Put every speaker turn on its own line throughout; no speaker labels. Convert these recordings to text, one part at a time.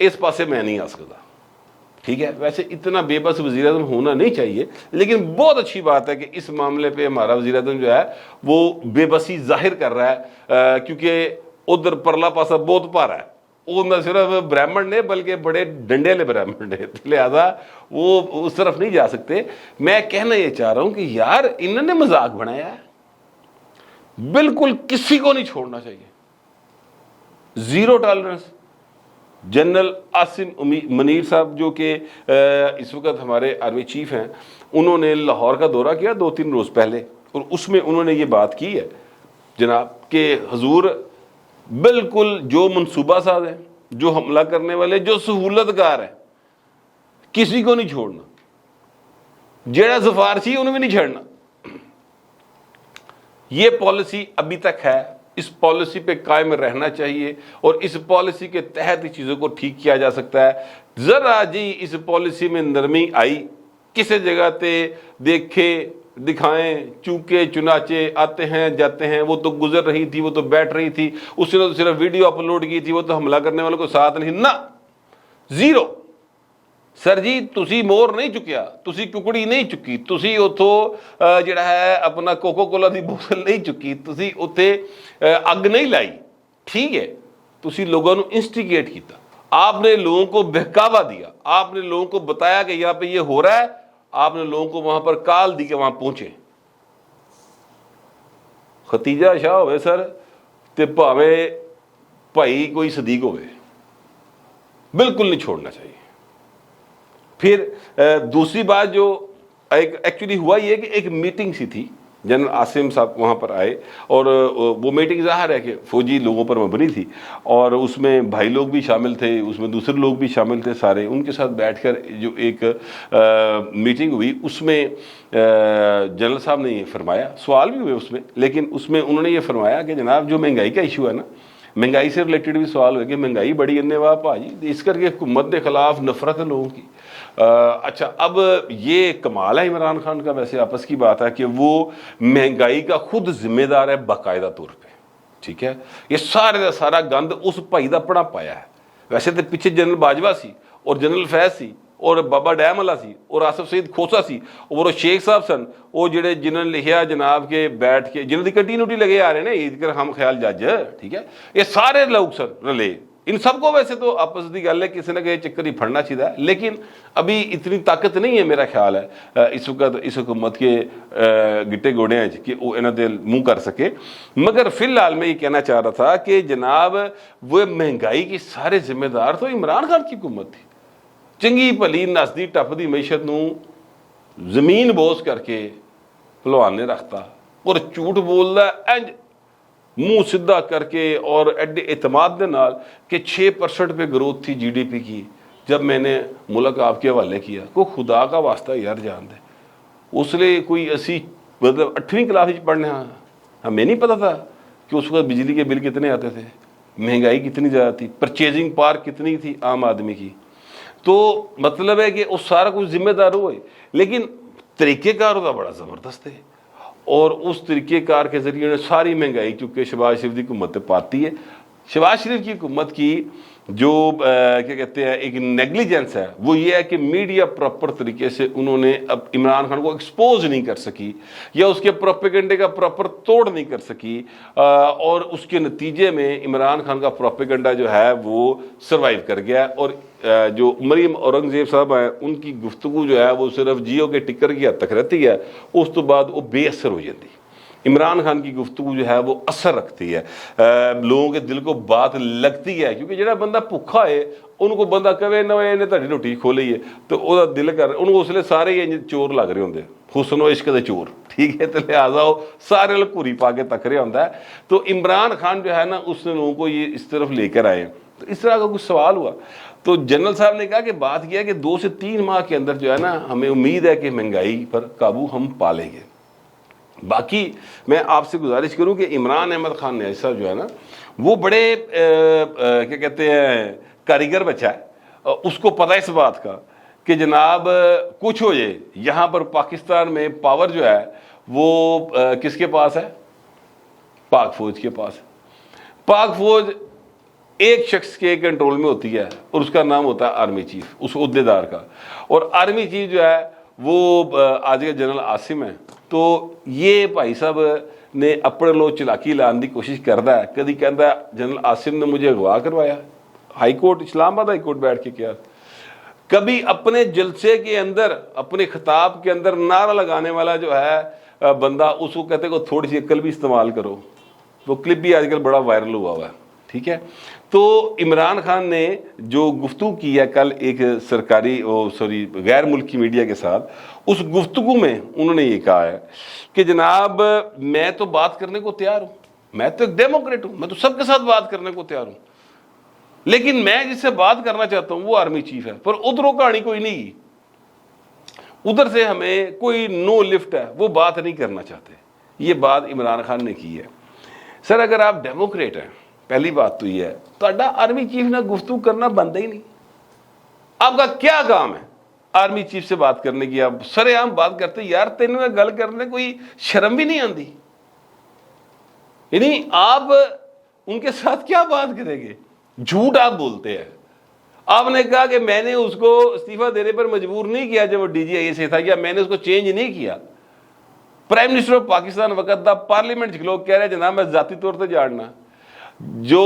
اس پاسے میں نہیں آ سکتا. ٹھیک ہے, ویسے اتنا بے بس وزیر اعظم ہونا نہیں چاہیے, لیکن بہت اچھی بات ہے کہ اس معاملے پہ ہمارا وزیر اعظم جو ہے وہ بے بسی ظاہر کر رہا ہے, کیونکہ ادھر پرلا پاسا بہت پارا ہے, وہ نہ صرف برہمن نے بلکہ بڑے ڈنڈے والے برہمن نے, لہذا وہ اس طرف نہیں جا سکتے. میں کہنا یہ چاہ رہا ہوں کہ یار انہوں نے مذاق بنایا ہے, بالکل کسی کو نہیں چھوڑنا چاہیے, zero tolerance. General Asim Munir صاحب جو کہ اس وقت ہمارے آرمی چیف ہیں, انہوں نے لاہور کا دورہ کیا 2-3 روز پہلے, اور اس میں انہوں نے یہ بات کی ہے جناب کہ حضور بالکل جو منصوبہ ساز ہیں, جو حملہ کرنے والے, جو سہولت کار ہیں, کسی کو نہیں چھوڑنا, جیڑا سفارشی انہوں بھی نہیں چھوڑنا. یہ پالیسی ابھی تک ہے, اس پالیسی پہ قائم رہنا چاہیے, اور اس پالیسی کے تحت چیزوں کو ٹھیک کیا جا سکتا ہے. ذرا جی اس پالیسی میں نرمی آئی, کسی جگہ تے دیکھے دکھائیں چونکے چنانچے آتے ہیں جاتے ہیں, وہ تو گزر رہی تھی, وہ تو بیٹھ رہی تھی, اس نے تو صرف ویڈیو اپلوڈ کی تھی, وہ تو حملہ کرنے والوں کو ساتھ نہیں, نہ زیرو. سر جی تسی مور نہیں چکیا, تسی ککڑی نہیں چکی, تسی اتھو جڑا ہے اپنا کوکو کولا دی بوتل نہیں چکی, تسی اتھے اگ نہیں لائی. ٹھیک ہے, تسی لوگوں نے انسٹیگیٹ کیتا, آپ نے لوگوں کو بہکاوا دیا, آپ نے لوگوں کو بتایا کہ یہاں پہ یہ ہو رہا ہے, آپ نے لوگوں کو وہاں پر کال دی کہ وہاں پہنچے. ختیجہ شاہ ہوئے سر تے پاوے بھائی کوئی صدیق ہوئے, بالکل نہیں چھوڑنا چاہیے. پھر دوسری بات جو ایکچولی ہوا یہ کہ ایک میٹنگ سی تھی, جنرل عاصم صاحب وہاں پر آئے, اور وہ میٹنگ ظاہر ہے کہ فوجی لوگوں پر مبنی تھی, اور اس میں بھائی لوگ بھی شامل تھے, اس میں دوسرے لوگ بھی شامل تھے, سارے ان کے ساتھ بیٹھ کر جو ایک میٹنگ ہوئی, اس میں جنرل صاحب نے یہ فرمایا, سوال بھی ہوئے اس میں, لیکن اس میں انہوں نے یہ فرمایا کہ جناب جو مہنگائی کا ایشو ہے نا, مہنگائی سے ریلیٹڈ بھی سوال ہوئے کہ مہنگائی بڑی اننے واہ پاجی, اس کر کے حکومت کے خلاف نفرت ہے لوگوں کی. اچھا, اب یہ کمال ہے عمران خان کا, ویسے آپس کی بات ہے کہ وہ مہنگائی کا خود ذمہ دار ہے باقاعدہ طور پہ. ٹھیک ہے, یہ سارے کا سارا گند اس بھائی دا پڑا پایا ہے. ویسے تو پیچھے جنرل باجوہ سی, اور جنرل فیض سی, اور بابا ڈیم والا سی, اور آصف سعید کھوسا سی, اور وہ شیخ صاحب سن, وہ جڑے جنہوں نے لکھیا جناب کے بیٹھ کے جنہوں کی کٹی نوٹی لگے آ رہے ہیں عید کر ہم خیال جج. ٹھیک ہے, یہ سارے لوگ سن رلے, ان سب کو ویسے تو آپس کی گل ہے کسی نہ کسی چکر ہی پھڑنا چاہیے, لیکن ابھی اتنی طاقت نہیں ہے میرا خیال ہے اس وقت اس حکومت کے گٹے گوڑے ہیں کہ وہ انہوں نے منہ کر سکے. مگر فی الحال میں یہ کہنا چاہ رہا تھا کہ جناب وہ مہنگائی کی سارے ذمہ دار تو عمران خان کی حکومت تھی. چنگی بھلی نسدی ٹپ دی معیشت نو زمین بوس کر کے پہلوان نے رکھتا, اور جھوٹ بولدا انج منہ سدھا کر کے اور ایڈے اعتماد دے نال کہ 6% پہ گروتھ تھی جی ڈی پی کی. جب میں نے ملک آپ کے حوالے کیا, کو خدا کا واسطہ یار جان دے, اس لیے کوئی اسی مطلب 8ویں کلاس پڑھنے, ہمیں نہیں پتا تھا کہ اس وقت بجلی کے بل کتنے آتے تھے, مہنگائی کتنی زیادہ تھی, پرچیزنگ پاور کتنی تھی عام آدمی کی. تو مطلب ہے کہ اس سارا کچھ ذمہ دار ہوئے, لیکن طریقہ کار ہوتا بڑا زبردست ہے, اور اس طریقہ کار کے ذریعے نے ساری مہنگائی چونکہ شہباز شریف کی حکومت پاتی ہے. شہباز شریف کی حکومت کی جو کیا کہتے ہیں ایک نیگلیجنس ہے وہ یہ ہے کہ میڈیا پراپر طریقے سے انہوں نے اب عمران خان کو ایکسپوز نہیں کر سکی, یا اس کے پروپیگنڈے کا پراپر توڑ نہیں کر سکی, اور اس کے نتیجے میں عمران خان کا پروپیگنڈا جو ہے وہ سروائیو کر گیا. اور جو مریم اورنگزیب صاحب ہیں ان کی گفتگو جو ہے وہ صرف جیو کے ٹکر کی حد تک رہتی ہے, اس تو بعد وہ بے اثر ہو جاتی. عمران خان کی گفتگو جو ہے وہ اثر رکھتی ہے, لوگوں کے دل کو بات لگتی ہے, کیونکہ جڑا بندہ بھوکا ہے ان کو بندہ کہے نہ انہیں تہاڈی روٹی کھولی ہے تو وہ دل کر ان اس لیے سارے ہی چور لگ رہے ہوندے, حسن و عشق دے چور. ٹھیک ہے, تو لہٰذا وہ سارے لوگ گھوری پا کے تک رہا ہوتا ہے. تو عمران خان جو ہے نا اس نے لوگوں کو یہ اس طرف لے کر آئے. تو اس طرح کا کچھ سوال ہوا تو جنرل صاحب نے کہا کہ بات یہ ہے کہ 2 سے 3 ماہ کے اندر جو ہے نا ہمیں امید ہے کہ مہنگائی پر قابو ہم پا لیں گے. باقی میں آپ سے گزارش کروں کہ عمران احمد خان ایسا جو ہے نا وہ بڑے کیا کہتے ہیں کاریگر بچہ ہے, اس کو پتہ اس بات کا کہ جناب کچھ ہو جائے یہاں پر پاکستان میں پاور جو ہے وہ کس کے پاس ہے, پاک فوج کے پاس. پاک فوج ایک شخص کے کنٹرول میں ہوتی ہے اور اس کا نام ہوتا ہے آرمی چیف، اس عہدیدار کا. اور آرمی چیف جو ہے وہ آج کے جنرل عاصم ہے. تو یہ بھائی صاحب نے اپنے لو چلاکی لان کی کوشش کرتا ہے. کدی کہتا ہے جنرل عاصم نے مجھے اغوا کروایا، ہائی کورٹ اسلام آباد ہائی کورٹ بیٹھ کے کیا. کبھی اپنے جلسے کے اندر اپنے خطاب کے اندر نعرہ لگانے والا جو ہے بندہ، اس کو کہتے کہ تھوڑی سی عقل بھی استعمال کرو. وہ کلپ بھی آج کل بڑا وائرل ہوا ہے. ٹھیک ہے. تو عمران خان نے جو گفتگو کی ہے کل ایک سرکاری غیر ملکی میڈیا کے ساتھ، اس گفتگو میں انہوں نے یہ کہا ہے کہ جناب میں تو بات کرنے کو تیار ہوں، میں تو ایک ڈیموکریٹ ہوں، میں تو سب کے ساتھ بات کرنے کو تیار ہوں، لیکن میں جس سے بات کرنا چاہتا ہوں وہ آرمی چیف ہے. پر ادھروں کہانی کوئی نہیں کی، ادھر سے ہمیں کوئی نو لفٹ ہے، وہ بات نہیں کرنا چاہتے. یہ بات عمران خان نے کی ہے. سر اگر آپ ڈیموکریٹ ہیں، پہلی بات تو یہ ہے تو آرمی چیف نے گفتگو کرنا بنتا ہی نہیں. آپ کا کیا کام ہے آرمی چیف سے بات کرنے کی؟ آپ سر عام بات کرتے یار تینوں میں گل کرنے کوئی شرم بھی نہیں آتی. یعنی آپ ان کے ساتھ کیا بات کریں گے؟ جھوٹ آپ بولتے ہیں. آپ نے کہا کہ میں نے اس کو استعفیٰ دینے پر مجبور نہیں کیا جب وہ ڈی جی آئی سے تھا، یا میں نے اس کو چینج نہیں کیا. پرائم منسٹر آف پاکستان وقت دا پارلیمنٹ لوگ کہہ رہے جناب میں ذاتی طور سے جاننا. جو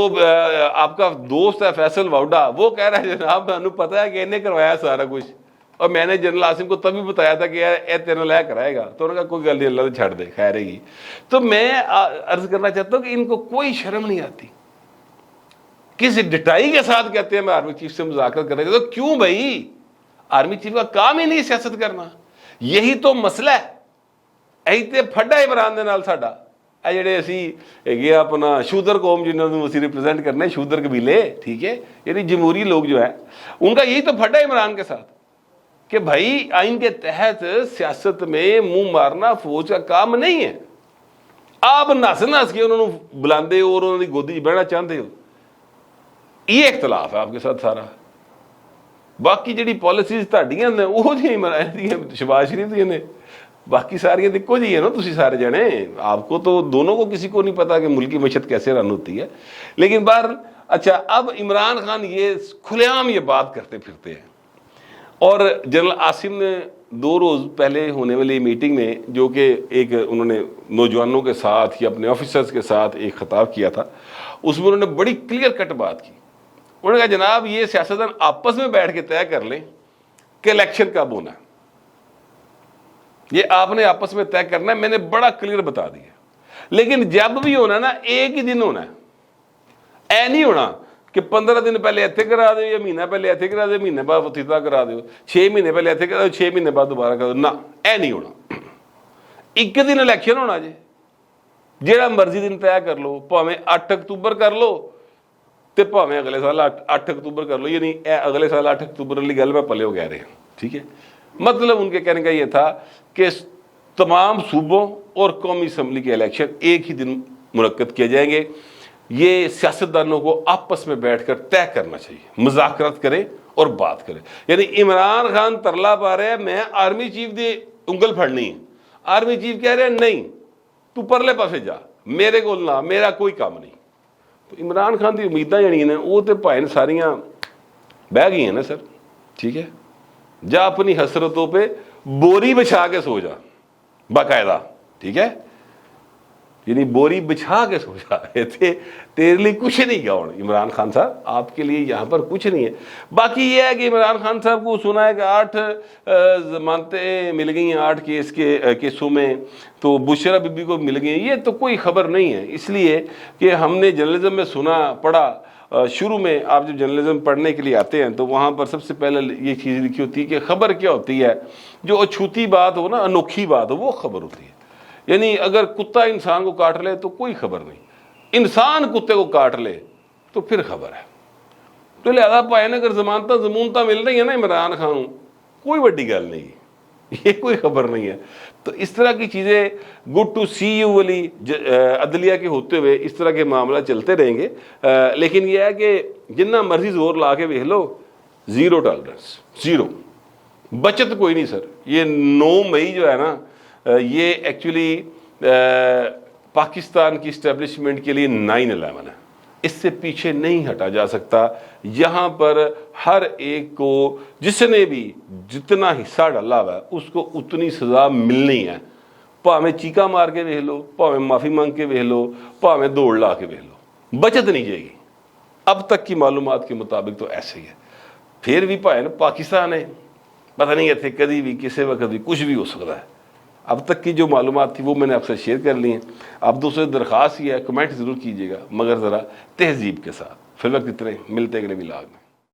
آپ کا دوست ہے فیصل واؤڈا، وہ کہہ رہا ہے جناب میں پتا ہے کہ انہیں کروایا سارا کچھ، اور میں نے جنرل عاصم کو تبھی بتایا تھا کہ اے تینوں لے کرائے گا. تو انہوں نے کہا کوئی گل نہیں، اللہ چھڑ دے، خیر ہے. تو میں عرض کرنا چاہتا ہوں کہ ان کو کوئی شرم نہیں آتی. کس ڈٹائی کے ساتھ کہتے ہیں میں آرمی چیف سے مذاکرات کرنے کا. تو کیوں بھائی؟ آرمی چیف کا کام ہی نہیں سیاست کرنا. یہی تو مسئلہ ہے. یہی تے پھڈا عمران دے نال ساڈا. اے جڑے اسی یہ اپنا شودر قوم جنہوں نے اسی ریپرزینٹ کرنے، شودر قبیلے، ٹھیک ہے، یعنی جمہوری لوگ جو ہیں، ان کا یہی تو پھڈا عمران کے ساتھ کہ بھائی آئین کے تحت سیاست میں منہ مارنا فوج کا کام نہیں ہے. آپ نس نس کے انہوں نے بلاندے ہو اور انہوں نے گودی بہنا چاہتے ہو. یہ اختلاف ہے آپ کے ساتھ سارا. باقی جڑی پالیسیز تہاڈیاں نے وہ جی شہباز شریف دی نے، باقی ساری دیکھو جی ہے نا. تسی سارے جنے آپ کو تو دونوں کو کسی کو نہیں پتا کہ ملکی معیشت کیسے رن ہوتی ہے. لیکن بہر اچھا اب عمران خان یہ کھلے عام یہ بات کرتے پھرتے ہیں. اور جنرل عاصم نے 2 روز پہلے ہونے والی میٹنگ میں جو کہ ایک انہوں نے نوجوانوں کے ساتھ یا اپنے آفیسرز کے ساتھ ایک خطاب کیا تھا، اس میں انہوں نے بڑی کلیئر کٹ بات کی. انہوں نے کہا جناب یہ سیاستدان آپس میں بیٹھ کے طے کر لیں کہ الیکشن کب ہونا ہے. یہ آپ نے آپس میں طے کرنا ہے. میں نے بڑا کلیئر بتا دیا. لیکن جب بھی ہونا نا ایک ہی دن ہونا ہے. اے نہیں ہونا کہ 15 دن پہلے ایتھے کرا دو یا مہینہ پہلے ایتھے کرا دو، مہینے بعد فتیتا کرا دو، 6 مہینے پہلے ایتھے کرا دو، 6 مہینے بعد دوبارہ کرا دو. نہ اے نہیں ہونا. ایک دن الیکشن ہونا جی. جیڑا مرضی دن طے کر لو، پاویں 8 اکتوبر کر لو تے پاویں اگلے سال 8 اکتوبر کر لو. یعنی اگلے سال 8 اکتوبر والی گل میں پلے ہو کہہ رہے ہیں. ٹھیک ہے. مطلب ان کے کہنے کا یہ تھا کہ تمام صوبوں اور قومی اسمبلی کے الیکشن ایک ہی دن منعقد کیے جائیں گے. یہ سیاستدانوں کو آپس میں بیٹھ کر طے کرنا چاہیے، مذاکرات کریں اور بات کریں. یعنی عمران خان ترلا پا رہے ہیں میں آرمی چیف دی انگل پھڑنی ہے. آرمی چیف کہہ رہے ہیں نہیں تو پرلے پاسے جا، میرے کو نہ، میرا کوئی کام نہیں. تو عمران خان کی امیداں جڑیاں نے وہ تو بھائی ساریاں بہ گئی ہیں نا سر. ٹھیک ہے. جا اپنی حسرتوں پہ بوری بچھا کے سو جا باقاعدہ. ٹھیک ہے. یعنی بوری بچھا کے سو جا. تیرے لیے کچھ نہیں گا عمران خان صاحب، آپ کے لیے یہاں پر کچھ نہیں ہے. باقی یہ ہے کہ عمران خان صاحب کو سنا ہے کہ 8 ضمانتیں مل گئی ہیں 8 کیسوں میں، تو بشرا بی بی کو مل گئی ہیں. یہ تو کوئی خبر نہیں ہے، اس لیے کہ ہم نے جرنلزم میں سنا پڑھا. شروع میں آپ جب جرنلزم پڑھنے کے لیے آتے ہیں تو وہاں پر سب سے پہلے یہ چیز لکھی ہوتی ہے کہ خبر کیا ہوتی ہے. جو اچھوتی بات ہو نا، انوکھی بات ہو، وہ خبر ہوتی ہے. یعنی اگر کتا انسان کو کاٹ لے تو کوئی خبر نہیں، انسان کتے کو کاٹ لے تو پھر خبر ہے. تو لہذا پائے نا اگر ضمانتیں مل رہی ہیں نا عمران خان، کوئی بڑی گل نہیں، یہ کوئی خبر نہیں ہے. تو اس طرح کی چیزیں گڈ ٹو سی یو والی عدلیہ کے ہوتے ہوئے اس طرح کے معاملہ چلتے رہیں گے. لیکن یہ ہے کہ جنہ مرضی زور لا کے دیکھ لو، 0 ٹالرنس، 0 بچت کوئی نہیں سر. یہ 9 مئی جو ہے نا، یہ ایکچولی پاکستان کی اسٹیبلشمنٹ کے لیے 9/11 ہے. اس سے پیچھے نہیں ہٹا جا سکتا. یہاں پر ہر ایک کو جس نے بھی جتنا حصہ ڈالا ہوا ہے اس کو اتنی سزا ملنی ہے. پاویں چیکا مار کے ویکھ لو، پاویں معافی مانگ کے ویکھ لو، پاویں دوڑ لا کے ویکھ لو، بچت نہیں جائے گی. اب تک کی معلومات کے مطابق تو ایسے ہی ہے. پھر بھی پائے پاکستان ہے، پتہ نہیں اتنے کدی بھی کسی وقت بھی کچھ بھی ہو سکتا ہے. اب تک کی جو معلومات تھی وہ میں نے آپ سے شیئر کر لی ہیں. اب دوسرے درخواست یہ ہے، کمنٹ ضرور کیجیے گا مگر ذرا تہذیب کے ساتھ. فی الوقت اتنے، ملتے اگلے ولاگ میں.